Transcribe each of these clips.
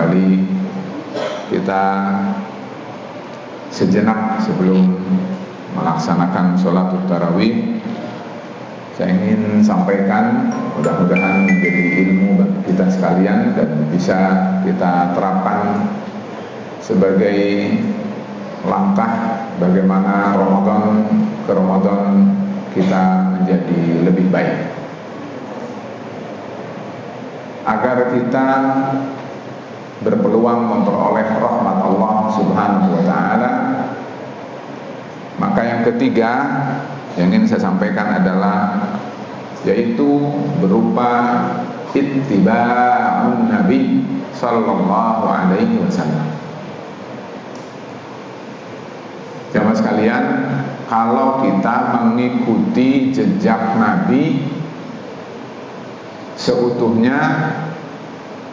barangkali kita sejenak sebelum melaksanakan sholat tarawih, saya ingin sampaikan, mudah-mudahan menjadi ilmu bagi kita sekalian dan bisa kita terapkan sebagai langkah bagaimana Ramadan ke Ramadan kita menjadi lebih baik, agar kita berpeluang memperoleh rahmat Allah Subhanahu wa ta'ala. Maka yang ketiga yang ingin saya sampaikan adalah yaitu berupa ittiba'un Nabi sallallahu alaihi wasallam. Jamaah sekalian, kalau kita mengikuti jejak Nabi seutuhnya,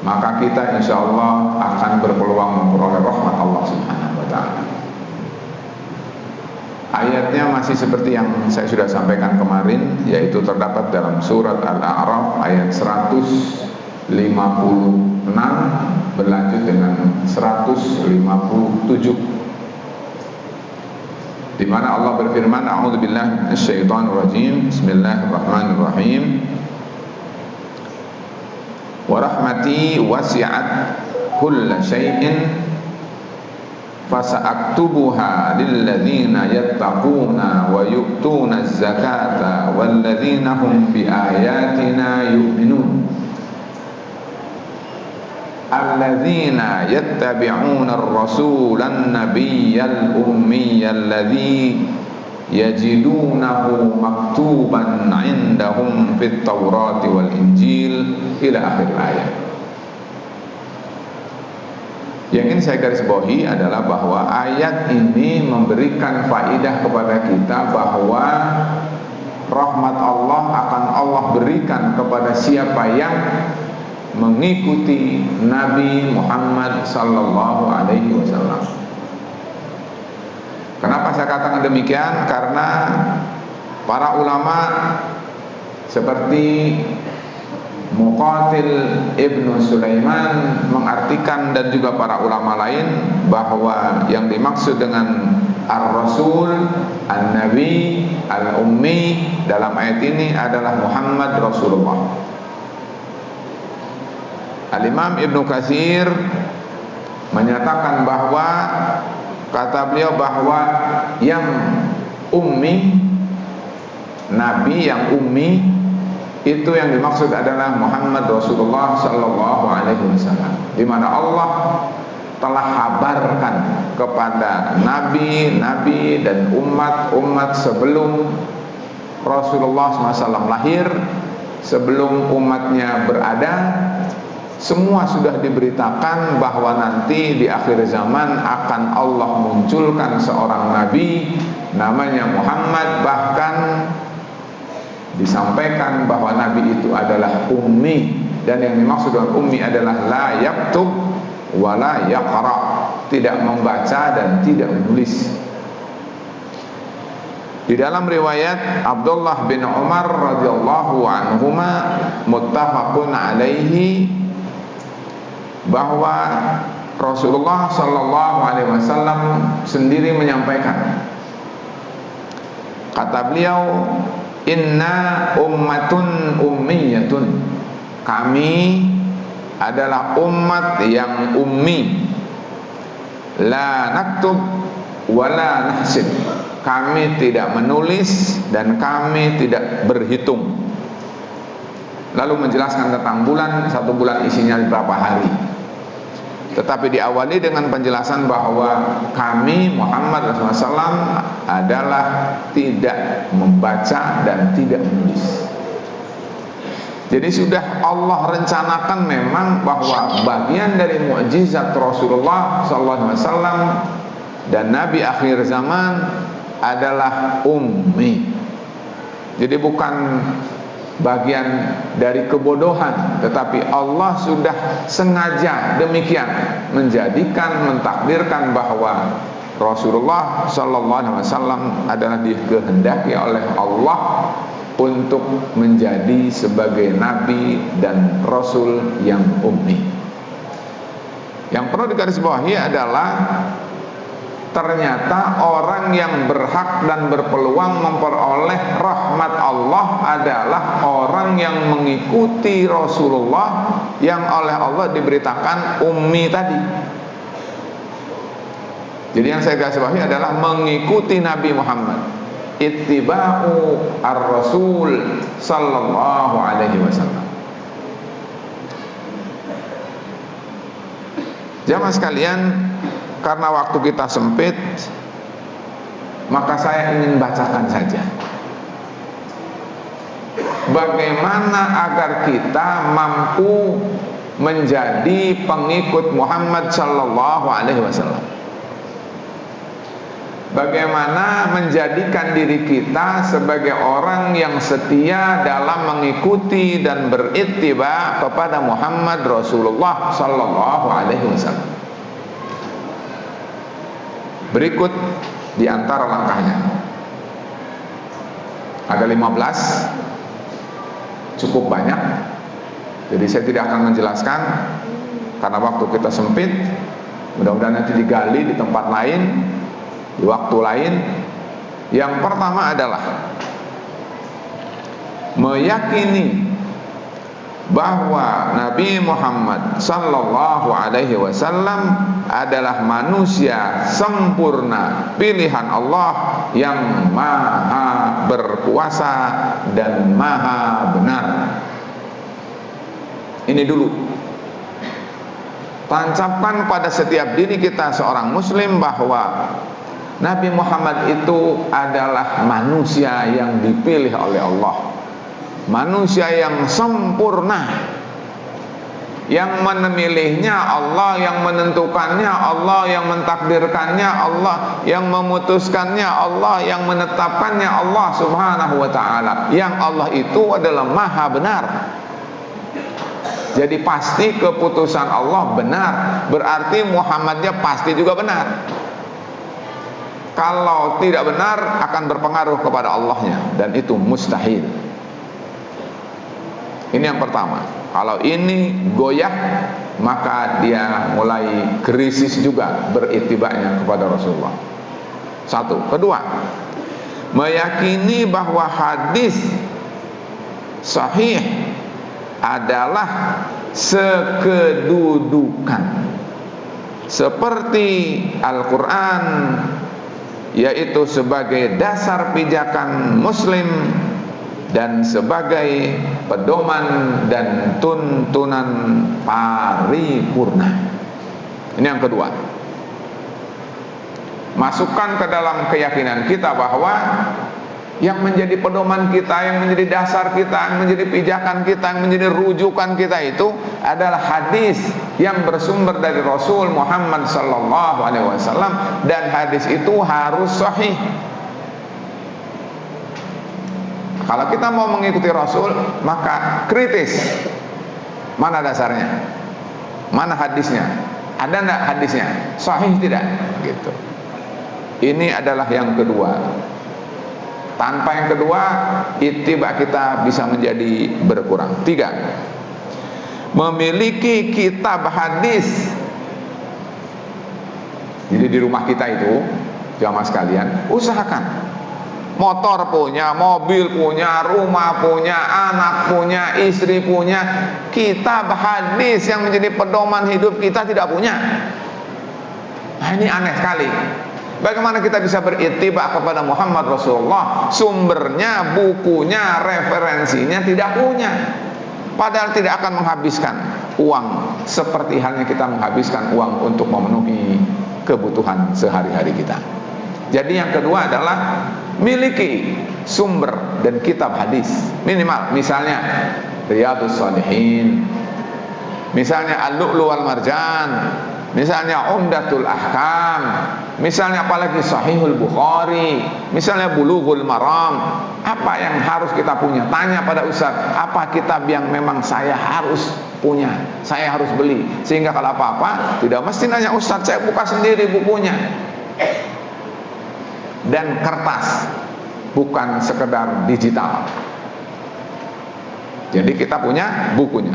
maka kita insya Allah akan berpeluang memperoleh rahmat Allah Subhanahu wa ta'ala. Ayatnya masih seperti yang saya sudah sampaikan kemarin, yaitu terdapat dalam surat Al-A'raf ayat 156 berlanjut dengan 157, di mana Allah berfirman, a'udzubillahi minasyaitonirrajim, bismillahirrahmanirrahim, wa rahmati wasi'at kulla syai'in fasa'aktubuha lilladzina yattaquna wa yu'tuna az-zakata walladzina hum bi ayatina yu'minun alladzina yattabi'una ar-rasulan nabiyyal ummiyyal ladzi yajidunahu maktuban 'indahum fit Taurati wal Injil ila akhir ayat. Yang ingin saya garis bawahi adalah bahwa ayat ini memberikan faidah kepada kita bahwa rahmat Allah akan Allah berikan kepada siapa yang mengikuti Nabi Muhammad sallallahu alaihi wasallam. Kenapa saya katakan demikian? Karena para ulama seperti Muqatil Ibnu Sulaiman mengartikan, dan juga para ulama lain, bahwa yang dimaksud dengan Ar-Rasul, An-Nabi, Al-Ummi dalam ayat ini adalah Muhammad Rasulullah. Al-Imam Ibnu Katsir menyatakan bahwa, kata beliau, bahwa yang ummi, Nabi yang ummi, itu yang dimaksud adalah Muhammad Rasulullah sallallahu alaihi wasallam, di mana Allah telah kabarkan kepada nabi-nabi dan umat-umat sebelum Rasulullah SAW lahir, sebelum umatnya berada, semua sudah diberitakan bahwa nanti di akhir zaman akan Allah munculkan seorang nabi namanya Muhammad. Bahkan disampaikan bahwa nabi itu adalah ummi, dan yang dimaksud dengan ummi adalah la yaktub wa la yaqra, tidak membaca dan tidak menulis. Di dalam riwayat Abdullah bin Umar radhiyallahu anhuma muttafaqun alaihi, bahwa Rasulullah sallallahu alaihi wasallam sendiri menyampaikan, kata beliau, inna ummatun ummiyatun, kami adalah umat yang ummi, la naktub wa la nahsib, kami tidak menulis dan kami tidak berhitung. Lalu menjelaskan tentang bulan, satu bulan isinya berapa hari, tetapi diawali dengan penjelasan bahwa kami Muhammad SAW adalah tidak membaca dan tidak menulis. Jadi sudah Allah rencanakan memang bahwa bagian dari mukjizat Rasulullah SAW dan Nabi akhir zaman adalah ummi. Jadi bukan bagian dari kebodohan, tetapi Allah sudah sengaja demikian menjadikan, mentakdirkan bahwa Rasulullah SAW adalah dikehendaki oleh Allah untuk menjadi sebagai nabi dan rasul yang ummi. Yang perlu digarisbawahi adalah ternyata orang yang berhak dan berpeluang memperoleh rahmat Allah adalah orang yang mengikuti Rasulullah yang oleh Allah diberitakan ummi tadi. Jadi yang saya garisbawahi adalah mengikuti Nabi Muhammad, ittiba'u ar-rasul sallallahu alaihi wasallam. Jamaah sekalian, karena waktu kita sempit, maka saya ingin bacakan saja bagaimana agar kita mampu menjadi pengikut Muhammad sallallahu alaihi wasallam. Bagaimana menjadikan diri kita sebagai orang yang setia dalam mengikuti dan berittiba kepada Muhammad Rasulullah sallallahu alaihi wasallam. Berikut di antara langkahnya. Ada 15, cukup banyak. Jadi saya tidak akan menjelaskan karena waktu kita sempit. Mudah-mudahan nanti digali di tempat lain, di waktu lain. Yang pertama adalah meyakini bahwa Nabi Muhammad sallallahu alaihi wasallam adalah manusia sempurna, pilihan Allah yang maha berkuasa dan maha benar. Ini dulu, tancapkan pada setiap diri kita seorang muslim bahwa Nabi Muhammad itu adalah manusia yang dipilih oleh Allah, manusia yang sempurna, yang memilihnya Allah, yang menentukannya Allah, yang mentakdirkannya Allah, yang memutuskannya Allah, yang menetapkannya Allah subhanahu wa ta'ala. Yang Allah itu adalah maha benar. Jadi pasti keputusan Allah benar, berarti Muhammadnya pasti juga benar. Kalau tidak benar akan berpengaruh kepada Allahnya, dan itu mustahil. Ini yang pertama. Kalau ini goyah, maka dia mulai krisis juga beritibanya kepada Rasulullah. Satu. Kedua, meyakini bahwa hadis sahih adalah sekedudukan seperti Al-Quran, yaitu sebagai dasar pijakan muslim dan sebagai pedoman dan tuntunan paripurna. Ini yang kedua. Masukkan ke dalam keyakinan kita bahwa yang menjadi pedoman kita, yang menjadi dasar kita, yang menjadi pijakan kita, yang menjadi rujukan kita itu adalah hadis yang bersumber dari Rasul Muhammad sallallahu alaihi wasallam, dan hadis itu harus sahih. Kalau kita mau mengikuti Rasul, maka kritis. Mana dasarnya? Mana hadisnya? Ada enggak hadisnya? Sahih tidak? Gitu. Ini adalah yang kedua. Tanpa yang kedua, ittiba kita bisa menjadi berkurang. Tiga, memiliki kitab hadis. Jadi di rumah kita itu, jamaah sekalian, usahakan. Motor punya, mobil punya, rumah punya, anak punya, istri punya, kitab hadis yang menjadi pedoman hidup kita tidak punya. Nah, ini aneh sekali. Bagaimana kita bisa berittiba kepada Muhammad Rasulullah, sumbernya, bukunya, referensinya tidak punya, padahal tidak akan menghabiskan uang seperti halnya kita menghabiskan uang untuk memenuhi kebutuhan sehari-hari kita. Jadi yang kedua adalah miliki sumber dan kitab hadis minimal, misalnya Riyadhus Shalihin, misalnya Al-Lu'lu' wal Marjan, misalnya Umdatul Ahkam, misalnya apalagi Sahihul Bukhari, misalnya Bulughul Maram. Apa yang harus kita punya? Tanya pada ustaz, apa kitab yang memang saya harus punya, saya harus beli, sehingga kalau apa-apa tidak mesti nanya ustaz, saya buka sendiri bukunya. Dan kertas, bukan sekedar digital. Jadi kita punya bukunya.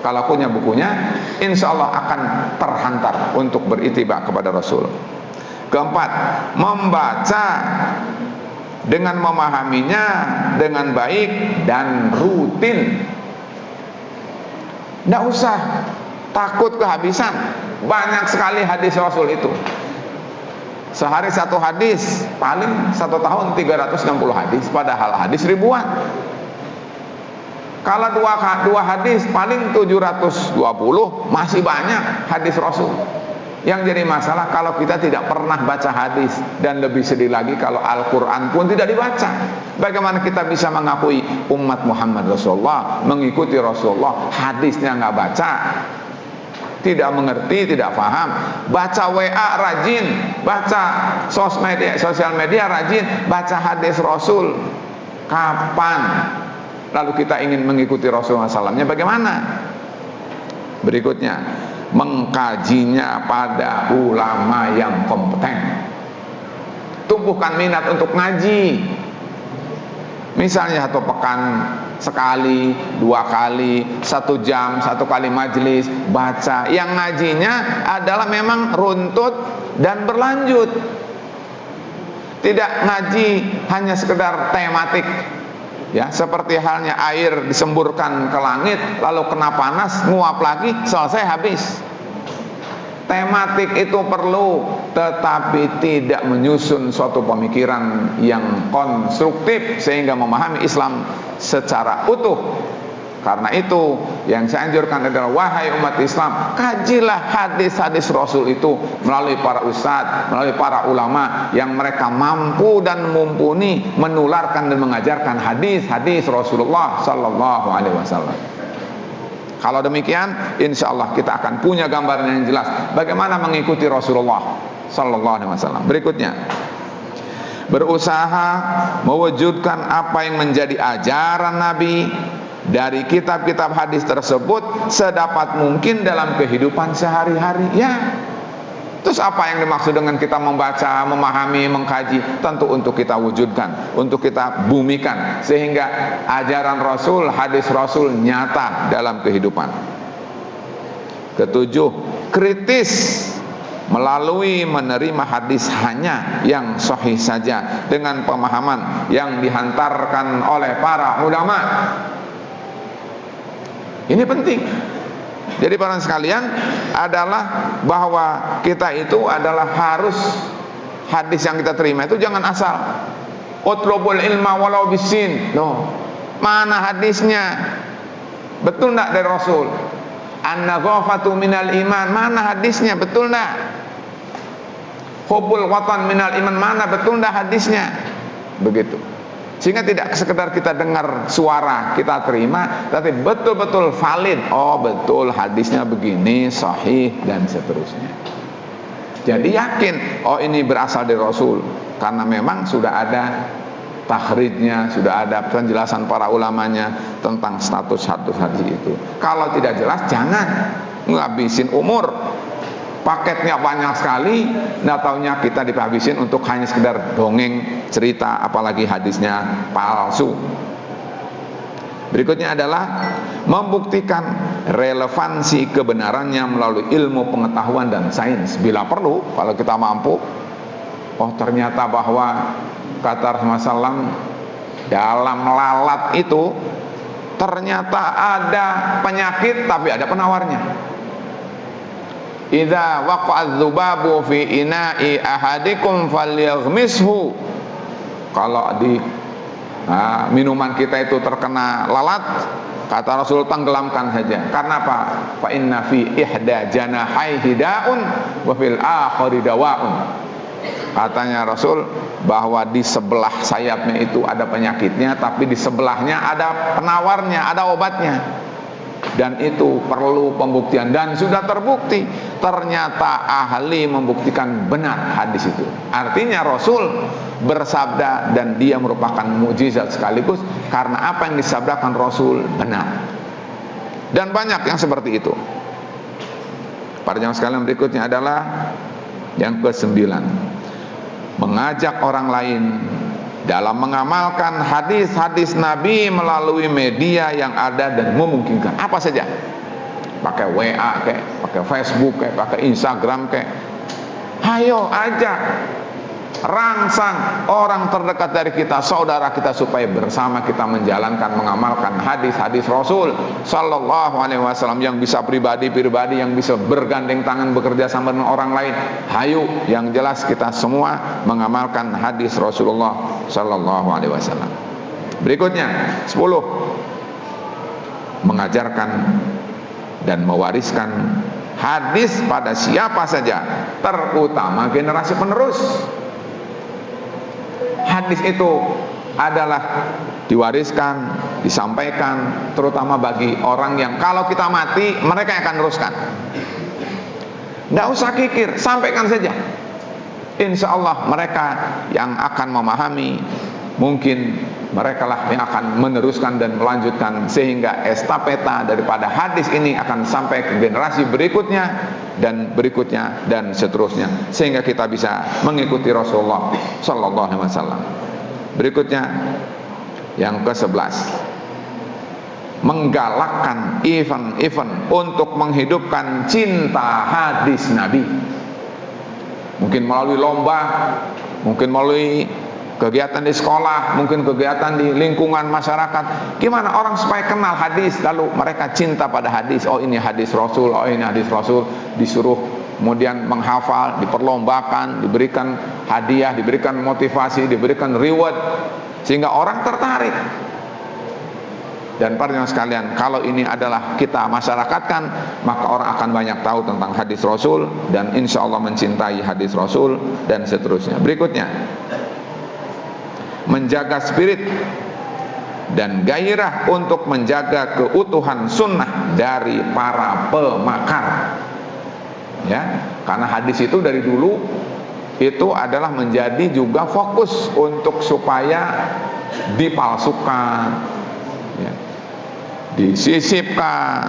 Kalau punya bukunya, insya Allah akan terhantar untuk berittiba kepada Rasul. Keempat, membaca dengan memahaminya dengan baik dan rutin. Tidak usah takut kehabisan. Banyak sekali hadis Rasul itu. Sehari satu hadis, paling 1 tahun 360 hadis, padahal hadis ribuan. Kalau dua hadis paling 720, masih banyak hadis Rasul. Yang jadi masalah kalau kita tidak pernah baca hadis, dan lebih sedih lagi kalau Al-Quran pun tidak dibaca. Bagaimana kita bisa mengakui umat Muhammad Rasulullah, mengikuti Rasulullah, hadisnya nggak baca, tidak mengerti, tidak paham. Baca WA rajin, baca sosial media rajin, baca hadis Rasul. Kapan lalu kita ingin mengikuti Rasulullah SAW-nya bagaimana? Berikutnya, mengkajinya pada ulama yang kompeten. Tumbuhkan minat untuk ngaji. Misalnya 1 pekan sekali, 2 kali, 1 jam, 1 kali majelis baca. Yang ngajinya adalah memang runtut dan berlanjut. Tidak ngaji hanya sekedar tematik. Ya, seperti halnya air disemburkan ke langit lalu kena panas, nguap lagi, selesai habis. Tematik itu perlu, tetapi tidak menyusun suatu pemikiran yang konstruktif sehingga memahami Islam secara utuh. Karena itu yang saya anjurkan adalah, wahai umat Islam, kajilah hadis-hadis Rasul itu melalui para ustadz, melalui para ulama yang mereka mampu dan mumpuni menularkan dan mengajarkan hadis-hadis Rasulullah Sallallahu Alaihi Wasallam. Kalau demikian, insya Allah kita akan punya gambaran yang jelas bagaimana mengikuti Rasulullah Sallallahu Alaihi Wasallam. Berikutnya, berusaha mewujudkan apa yang menjadi ajaran Nabi dari kitab-kitab hadis tersebut sedapat mungkin dalam kehidupan sehari-hari. Ya, terus apa yang dimaksud dengan kita membaca, memahami, mengkaji? Tentu untuk kita wujudkan, untuk kita bumikan, sehingga ajaran Rasul, hadis Rasul nyata dalam kehidupan. Ketujuh, kritis melalui menerima hadis hanya yang sahih saja dengan pemahaman yang dihantarkan oleh para ulama. Ini penting. Jadi para sekalian, adalah bahwa kita itu adalah harus hadis yang kita terima itu jangan asal. Utlubul ilma walau bisin. Loh, mana hadisnya? Betul enggak dari Rasul? An-nadhafatu minal iman, mana hadisnya? Betul enggak? Hubbul watan minal iman, mana betul enggak hadisnya? Begitu. Sehingga tidak sekedar kita dengar suara kita terima, tapi betul-betul valid. Oh betul hadisnya begini, sahih dan seterusnya. Jadi yakin, oh ini berasal dari Rasul, karena memang sudah ada takhrijnya, sudah ada penjelasan para ulamanya tentang status hadis itu. Kalau tidak jelas, jangan ngabisin umur. Paketnya banyak sekali, nggak taunya kita dihabisin untuk hanya sekedar dongeng, cerita, apalagi hadisnya palsu. Berikutnya adalah membuktikan relevansi kebenarannya melalui ilmu pengetahuan dan sains. Bila perlu, kalau kita mampu, oh ternyata bahwa kata Rasulullah SAW, dalam lalat itu ternyata ada penyakit tapi ada penawarnya. Idza waqa'a dzubabu fi ina'i ahadikum falyaghmishu. Kalau di minuman kita itu terkena lalat, kata Rasul, tenggelamkan saja. Karena apa? Fa inna fi ihda janahaihi da'un wa fil akhari dawa'un. Katanya Rasul bahwa di sebelah sayapnya itu ada penyakitnya, tapi di sebelahnya ada penawarnya, ada obatnya. Dan itu perlu pembuktian, dan sudah terbukti ternyata ahli membuktikan benar hadis itu. Artinya Rasul bersabda dan dia merupakan mukjizat sekaligus, karena apa yang disabdakan Rasul benar. Dan banyak yang seperti itu. Para jamaah sekalian, berikutnya adalah yang ke-9, mengajak orang lain dalam mengamalkan hadis-hadis Nabi melalui media yang ada dan memungkinkan. Apa saja? pakai WA kayak, pakai Facebook kayak, pakai Instagram kayak. Ayo ajak, rangsang orang terdekat dari kita, saudara kita, supaya bersama kita menjalankan, mengamalkan hadis-hadis Rasul Sallallahu Alaihi Wasallam, yang bisa pribadi-pribadi, yang bisa bergandeng tangan bekerja sama dengan orang lain. Hayo, yang jelas kita semua mengamalkan hadis Rasulullah Sallallahu Alaihi Wasallam. Berikutnya 10, mengajarkan dan mewariskan hadis pada siapa saja, terutama generasi penerus. Hadis itu adalah diwariskan, disampaikan terutama bagi orang yang kalau kita mati mereka akan teruskan. Nggak usah kikir, sampaikan saja. Insya Allah mereka yang akan memahami, mungkin mereka lah yang akan meneruskan dan melanjutkan, sehingga estafeta daripada hadis ini akan sampai ke generasi berikutnya dan berikutnya dan seterusnya, sehingga kita bisa mengikuti Rasulullah Sallallahu Alaihi Wasallam. Berikutnya yang ke-11, menggalakkan event-event untuk menghidupkan cinta hadis Nabi. Mungkin melalui lomba, mungkin melalui kegiatan di sekolah, mungkin kegiatan di lingkungan masyarakat. Gimana orang supaya kenal hadis, lalu mereka cinta pada hadis. Oh ini hadis Rasul, oh ini hadis Rasul. Disuruh kemudian menghafal, diperlombakan, diberikan hadiah, diberikan motivasi, diberikan reward, sehingga orang tertarik. Dan para jemaah sekalian, kalau ini adalah kita masyarakatkan, maka orang akan banyak tahu tentang hadis Rasul, dan insya Allah mencintai hadis Rasul, dan seterusnya. Berikutnya, menjaga spirit dan gairah untuk menjaga keutuhan sunnah dari para pemakar. Ya, karena hadis itu dari dulu itu adalah menjadi juga fokus untuk supaya dipalsukan, ya, disisipkan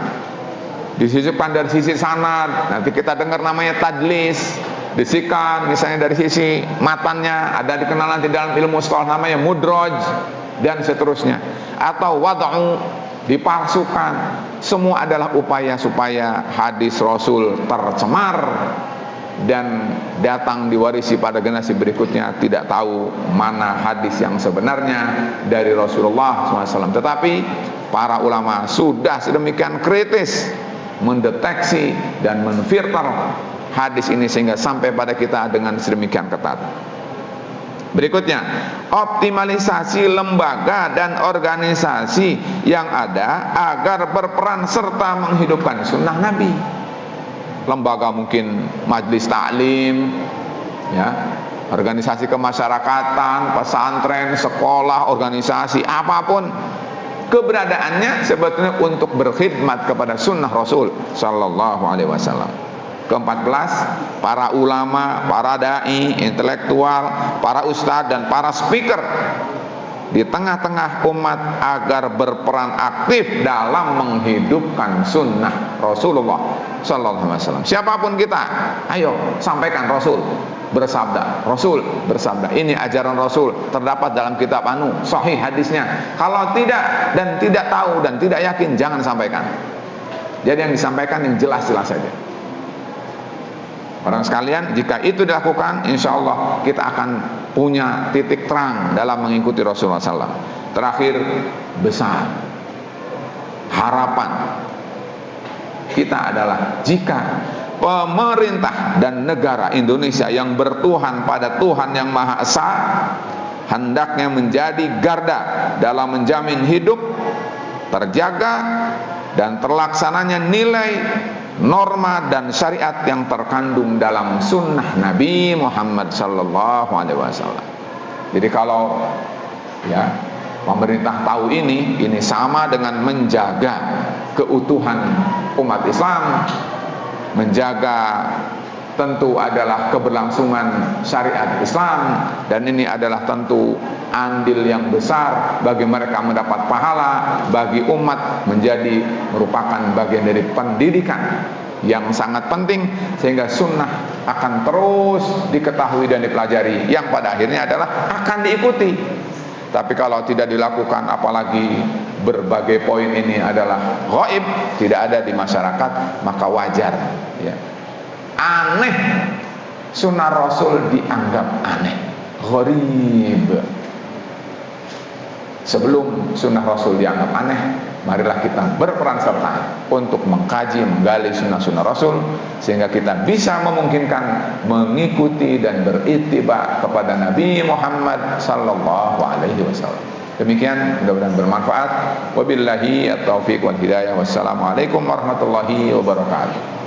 dari sisi sanad. Nanti kita dengar namanya tadlis, disikan misalnya dari sisi matannya, ada dikenalan di dalam ilmu sekolah namanya mudraj, dan seterusnya. Atau wad'u, dipalsukan. Semua adalah upaya supaya hadis Rasul tercemar dan datang diwarisi pada generasi berikutnya tidak tahu mana hadis yang sebenarnya dari Rasulullah SAW. Tetapi para ulama sudah sedemikian kritis mendeteksi dan menfilter hadis ini sehingga sampai pada kita dengan sedemikian ketat. Berikutnya, optimalisasi lembaga dan organisasi yang ada agar berperan serta menghidupkan sunnah Nabi. Lembaga mungkin majelis taklim, ya, organisasi kemasyarakatan, pesantren, sekolah, organisasi, apapun keberadaannya sebetulnya untuk berkhidmat kepada sunnah Rasul Sallallahu Alaihi Wasallam. Ke-14, para ulama, para dai, intelektual, para ustadz dan para speaker di tengah-tengah umat agar berperan aktif dalam menghidupkan sunnah Rasulullah Sallallahu Alaihi Wasallam. Siapapun kita, ayo sampaikan Rasul bersabda, Rasul bersabda. Ini ajaran Rasul, terdapat dalam kitab sahih hadisnya. Kalau tidak dan tidak tahu dan tidak yakin, jangan sampaikan. Jadi yang disampaikan yang jelas-jelas saja. Orang sekalian, jika itu dilakukan, insya Allah kita akan punya titik terang dalam mengikuti Rasulullah SAW. Terakhir, besar harapan kita adalah jika pemerintah dan negara Indonesia yang bertuhan pada Tuhan yang Maha Esa hendaknya menjadi garda dalam menjamin hidup, terjaga, dan terlaksananya nilai, norma dan syariat yang terkandung dalam sunnah Nabi Muhammad Sallallahu Alaihi Wasallam. Jadi kalau ya pemerintah tahu ini sama dengan menjaga keutuhan umat Islam, menjaga tentu adalah keberlangsungan syariat Islam, dan ini adalah tentu andil yang besar bagi mereka mendapat pahala, bagi umat menjadi merupakan bagian dari pendidikan yang sangat penting, sehingga sunnah akan terus diketahui dan dipelajari, yang pada akhirnya adalah akan diikuti. Tapi kalau tidak dilakukan, apalagi berbagai poin ini adalah gaib, tidak ada di masyarakat, maka wajar ya. Aneh, sunnah Rasul dianggap aneh, gharib. Sebelum sunnah Rasul dianggap aneh, marilah kita berperan serta untuk mengkaji, menggali sunnah-sunnah Rasul, sehingga kita bisa memungkinkan mengikuti dan berittiba kepada Nabi Muhammad sallallahu alaihi wasallam. Demikian, mudah-mudahan bermanfaat. Wabillahi at-taufiq wal hidayah. Wassalamualaikum warahmatullahi wabarakatuh.